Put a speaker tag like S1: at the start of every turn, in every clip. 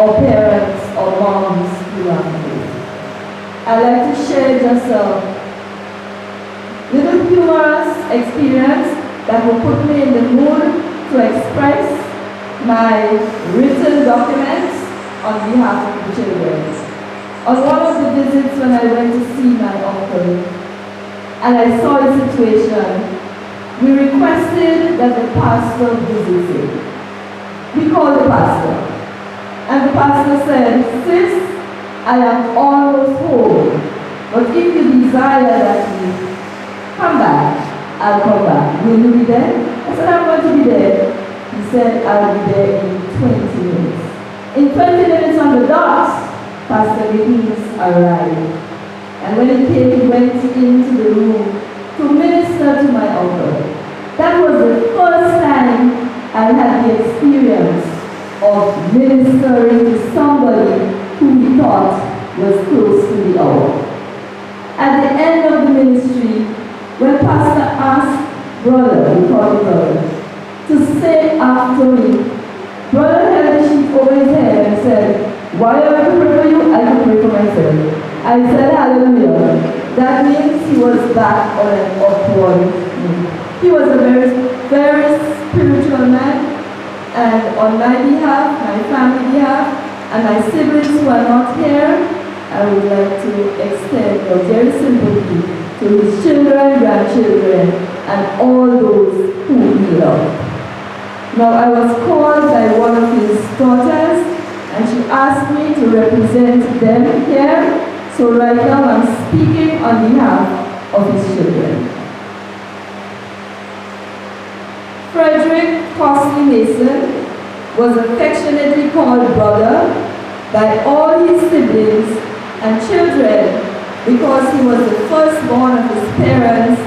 S1: or parents or moms who are here. I'd like to share just a little humorous experience that will put me in the mood to express my written documents on behalf of the children. On one of the visits when I went to see my uncle, and I saw a situation, we requested that the pastor visit him. We called the pastor, and the pastor said, "Sis, I am almost home, but if you desire that you come back, I'll come back. Will you be there?" I said, "I'm going to be there." He said, "I'll be there in 20 minutes. In 20 minutes on the dot, Pastor Higgins arrived. And when he came, he went into the room to minister to my uncle. That was the first time I had the experience of ministering to somebody who he thought was close to the hour. At the end of the ministry, when Pastor asked brother, we call him brother, to say after me, brother held the sheet over his head and said, "Why do I pray for you? I can pray for myself." I said, "Hallelujah." That means he was back on an upward move. He was a very, very spiritual man, and on my behalf, my family behalf, and my siblings who are not here, I would like to extend a very sympathy to his children, grandchildren, and all those who he loved. Now, I was called by one of his daughters, and she asked me to represent them here. So right now, I'm speaking on behalf of his children. Frederick Costley Mason was affectionately called brother by all his siblings and children because he was the firstborn of his parents,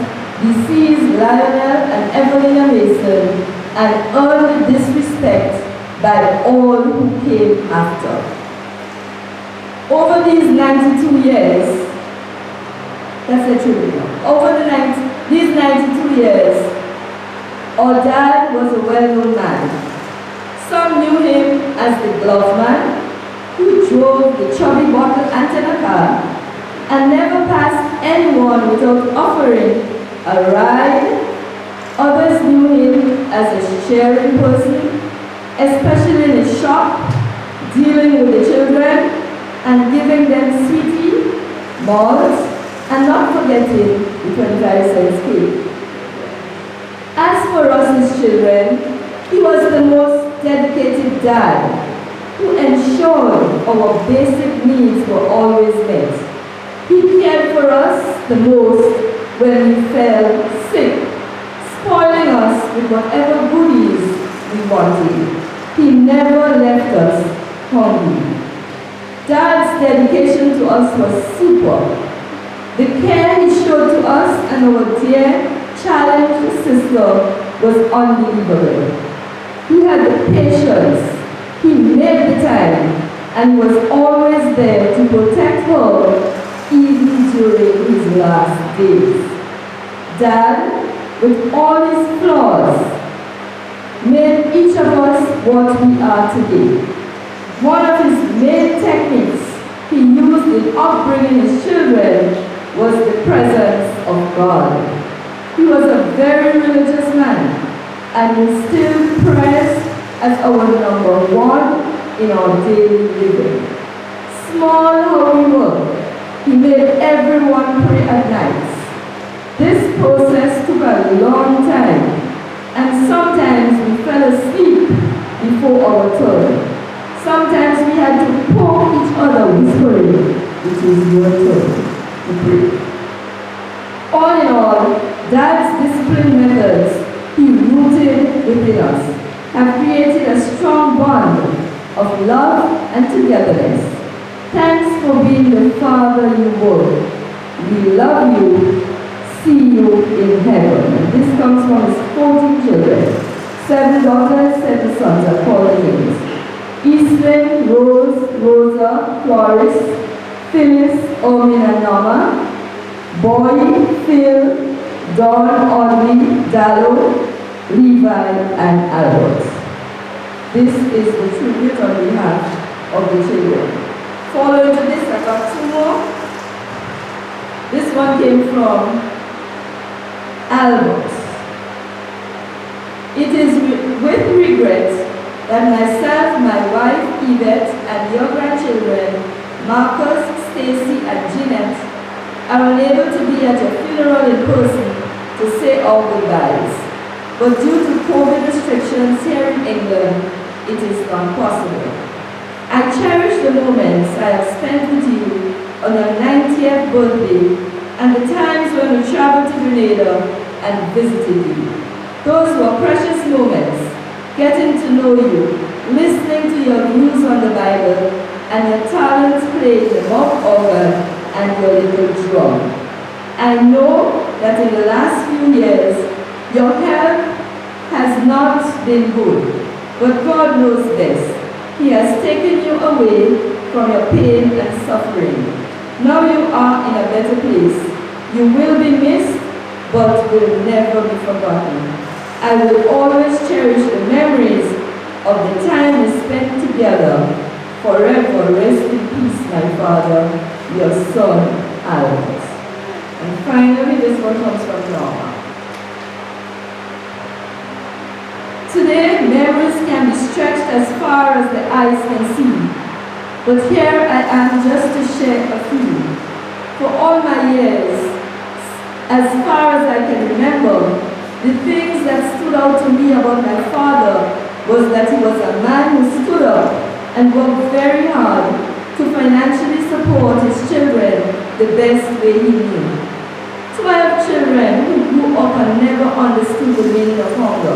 S1: deceased Lionel and Evelina Mason, and earned this respect by all who came after. Over these 92 years, that's a tribute. Over these 92 years, our dad was a well-known man. Some knew him as the glove man, who drove the chubby bottle antenna car and never passed anyone without offering a ride. Others knew him as a sharing person, especially in his shop, dealing with the children and giving them sweetie, malls, and not forgetting the 25-cent cake. As for us, his children, he was the most dedicated dad who ensured our basic needs were always met. He cared for us the most when we fell sick, spoiling us with whatever goodies we wanted. He never left us hungry. Dad's dedication to us was super. The care he showed to us and our dear, challenged sister was unbelievable. He had the patience, he made the time, and was always there to protect her even during his last days. Dad, with all his flaws, made each of us what we are today. One of his main techniques he used in upbringing his children was the presence of God. He was a very religious man and instilled prayers as our number one in our daily living. Small how we were, he made everyone pray at night. This process took a long time, and sometimes we fell asleep before our turn. Sometimes we had to poke each other whispering, "It is your turn to pray." All in all, Dad's discipline methods he rooted within us have created a strong bond of love and togetherness. Thanks for being the father you were. We love you. See you in heaven. And this comes from his 14 children. 7 daughters, 7 sons are called the names. Eastland, Rose, Rosa, Floris, Phyllis, Omin, and Norma. Boy, Phil, Don, Audrey, Dallo, Levi, and Albert. This is the tribute on behalf of the children. Following to this, I got two more. This one came from Albert. It is with regret that myself, my wife, Yvette, and your grandchildren, Marcus, Stacy, and Jeanette, are unable to be at your funeral in person to say our goodbyes. But due to COVID restrictions here in England, it is not possible. I cherish the moments I have spent with you on your 90th birthday and the times when we traveled to Grenada and visited you. Those were precious moments, getting to know you, listening to your views on the Bible, and your talents playing the mouth organ and your little drum. I know that in the last few years, your health has not been good, but God knows best. He has taken you away from your pain and suffering. Now you are in a better place. You will be missed, but will never be forgotten. I will always cherish the memories of the time we spent together. Forever rest in peace, my father, your son, Albert. And finally, this one comes from Norma. Today, memories can be stretched as far as the eyes can see. But here I am just to share a few. For all my years, as far as I can remember, the things that stood out to me about my father was that he was a man who stood up and worked very hard to financially support his children the best way he knew. 12 children who grew up and never understood the meaning of hunger.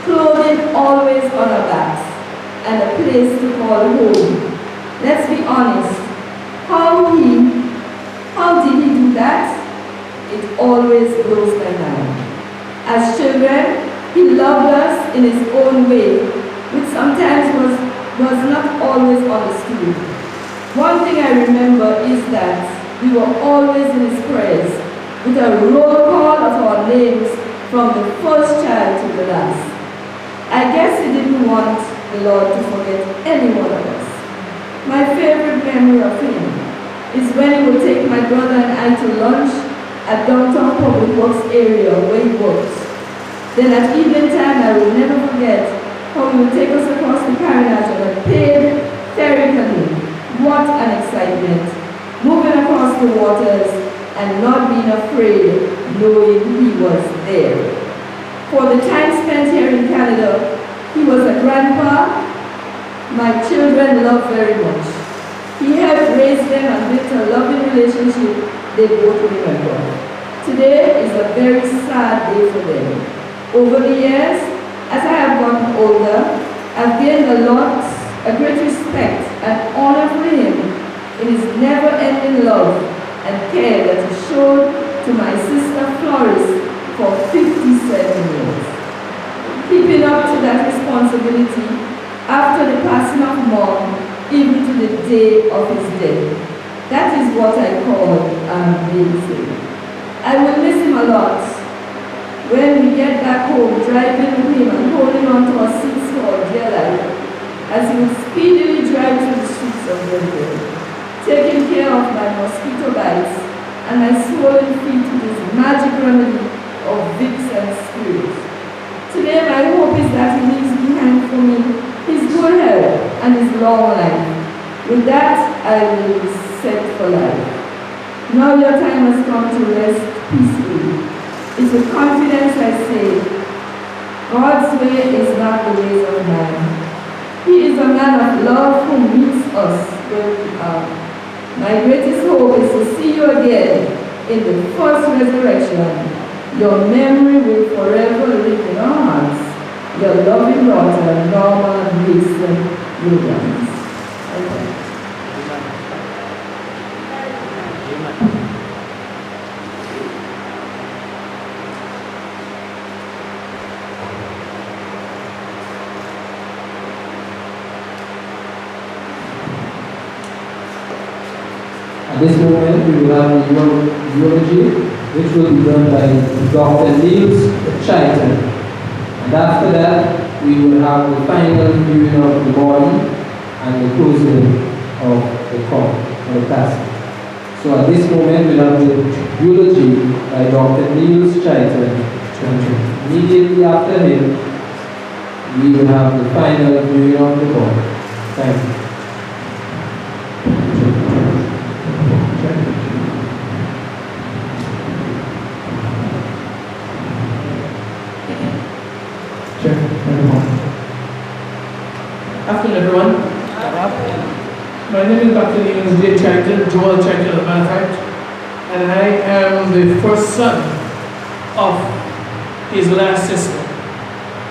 S1: Clothing always on our backs and a place to call home. Let's be honest, how did he do that? It always blows my mind. As children, he loved us in his own way, which sometimes was not always understood. One thing I remember is that we were always in his prayers, with a roll call of our names from the first child to the last. I guess he didn't want the Lord to forget any one of us. My favorite memory of him is when he would take my brother and I to lunch at downtown public works area where he worked. Then at evening time, I will never forget how he would take us across the Carriage on a paved ferry canoe. What an excitement! Moving across the waters and not being afraid, knowing he was there. For the time spent here in Canada, he was a grandpa my children love very much. He helped raise them and built a loving relationship they both remember. Today is a very sad day for them. Over the years, as I have gotten older, I've gained a great respect and honor for him in his never-ending love and care that he showed to my sister Floris for 57 years. Keeping up to that responsibility after the passing of Mom, even to the day of his death. That is what I call amazing. I will miss him a lot. When we get back home, driving with him and holding on to our seats for dear life, as he would speedily drive through the streets of Denver, taking care of my mosquito bites and my swollen feet with his magic remedy of Vicks and Spirit. Today, my hope is that he leaves behind for me his good health and his long life. With that, I will be set for life. Now your time has come to rest peacefully. It's with confidence I say, God's way is not the ways of man. He is a man of love who meets us where we are. My greatest hope is to see you again in the first resurrection. Your memory will forever live in our hearts. Your loving daughter, Norma Mason Williams. Okay.
S2: At this moment, we will have a eulogy, which will be done by Dr. Niels Chaitan. And after that, we will have the final viewing of the body and the closing of the court or the casket. So at this moment we'll have the eulogy by Dr. Niels Chaitan. Immediately after him, we will have the final viewing of the court. Thank you.
S3: Afternoon, everyone. My name is Dr. Niels J. Chaitan, Joel Chaitan, as a matter of fact, and I am the first son of his last sister,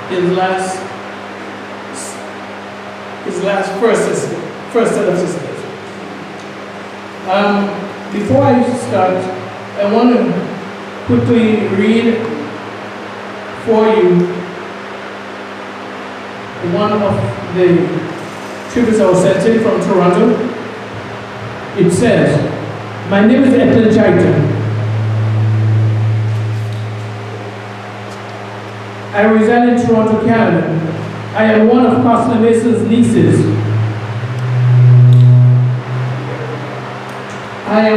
S3: his last first set of sisters. Before I start, I want to quickly read for you one of the tributes I was sent in from Toronto. It says, "My name is Ethan Chaitan. I reside in Toronto, Canada. I am one of Pastor Mason's nieces. That's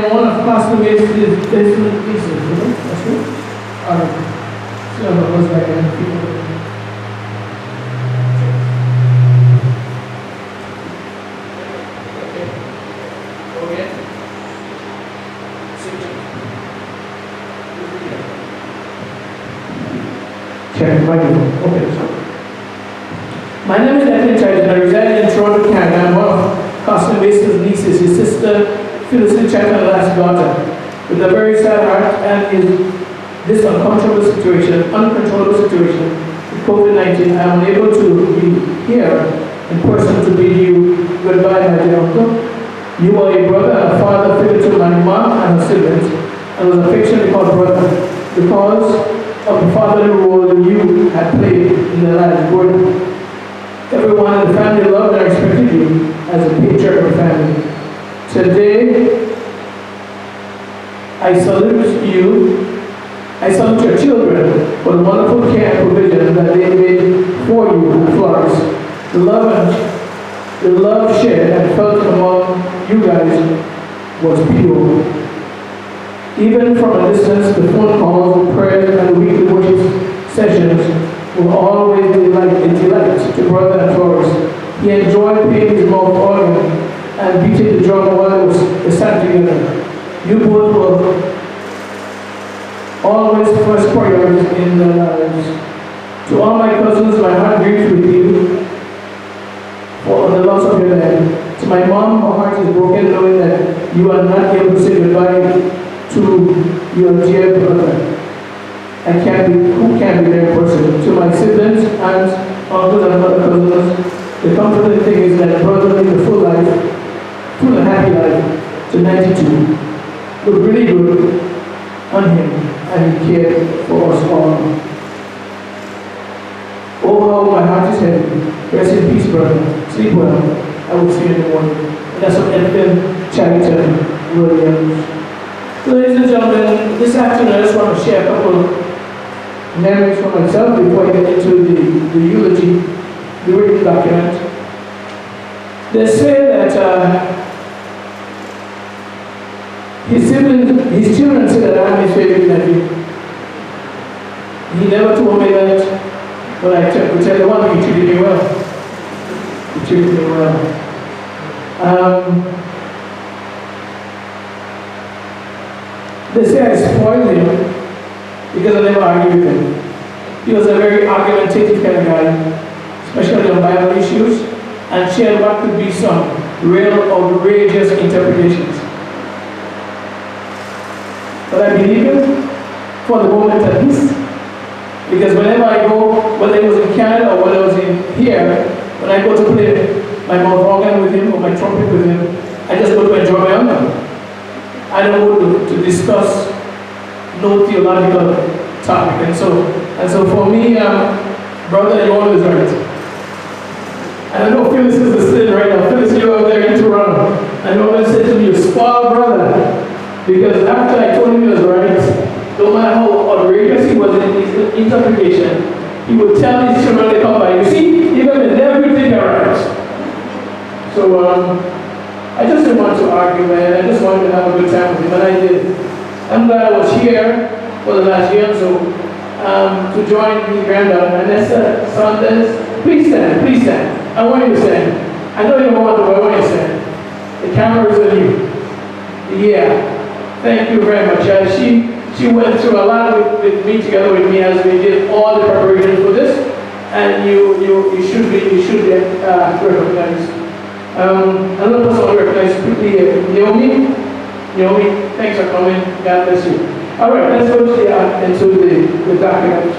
S3: right? So it was like My name is Ethan Chaitan. I reside in Toronto, Canada. I'm one of Pastor Mason's nieces, his sister Phyllis Chaitan, the last daughter. With a very sad heart and this uncontrollable situation, uncontrollable situation with COVID-19, I am unable to be here in person to bid you goodbye, my dear uncle. You are a brother and a father figure to my mom and her siblings, and was affectionately called brother because of the fatherly role you had played in their lives. Everyone in the family loved and respected you as a patriarch of the family. Today, I salute you. I salute your children for the wonderful care and provision that they made for you in Florence. The love shared and felt among you guys was pure. Even from a distance, the phone calls, the prayers, and the weekly worship sessions will always be a delight to Brother and Flores. He enjoyed playing his mouth organ and beating the drum while they sat together. You both were always first priorities in their lives. To all my cousins, my heart grieves with you for the loss of your dad. To my mom, my heart is broken knowing that you are not able to say goodbye to your dear brother. Who can't be there in person. To my siblings, aunts, uncles, and other cousins, the comforting thing is that brother lived a full and happy life to 92. Looked really good on him, and he cared for us all. Oh, how my heart is heavy. Rest in peace, brother. Sleep well. I will see you in the morning. And that's what Ethan Chaitan Williams. Ladies and gentlemen, this afternoon I just want to share a couple of memories for myself before I get into the eulogy, the written document. They say that his children say that I'm his favorite nephew. He never told me that, but I could tell you one thing, he treated me well. He treated me well. They say I spoiled him because I never argued with him. He was a very argumentative kind of guy, especially on Bible issues, and shared what could be some real outrageous interpretations. But I believe him for the moment at least, because whenever I go, whether it was in Canada or whether it was in here, when I go to play my mouth organ with him or my trumpet with him, I just go to enjoy my own. I don't go to discuss no theological topic, and so for me, brother, you're always right. And I know Phyllis is listening right now. Phyllis, you're out there in Toronto. I know I said to me, you spoiled brother, because after I told him he was right, no matter how outrageous he was in his interpretation, he would tell his children to come by. You see, even in everything you're right. So So I just didn't want to argue, man. I just wanted to have a good time with him, and I did. I'm glad I was here for the last year or so to join his granddaughter, Vanessa Saunders. Please stand, please stand. I want you to stand. I know you don't want to, but I want you to stand. The camera is on you. Yeah. Thank you very much. She went through a lot with me, together with me, as we did all the preparations for this, and you should be recognized. Another person I'll recognize quickly, Naomi, thanks for coming. God bless you. All right, let's go into the document.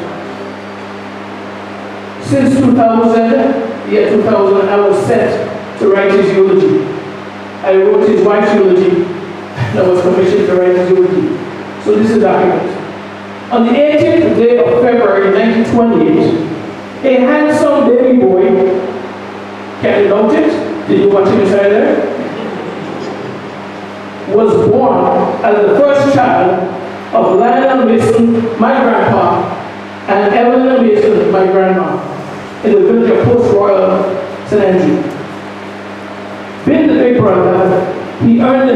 S3: Since 2000, year 2000, I was set to write his eulogy. I wrote his wife's eulogy. I was commissioned to write his eulogy. So this is the document. On the 18th day of February 1928, a handsome baby boy, can you note it? Did you watch him inside there? Was born as the first child of Lionel Mason, my grandpa, and Evelyn Mason, my grandma, in the village of Post Royal, St. Andrew. Being the big brother, he earned the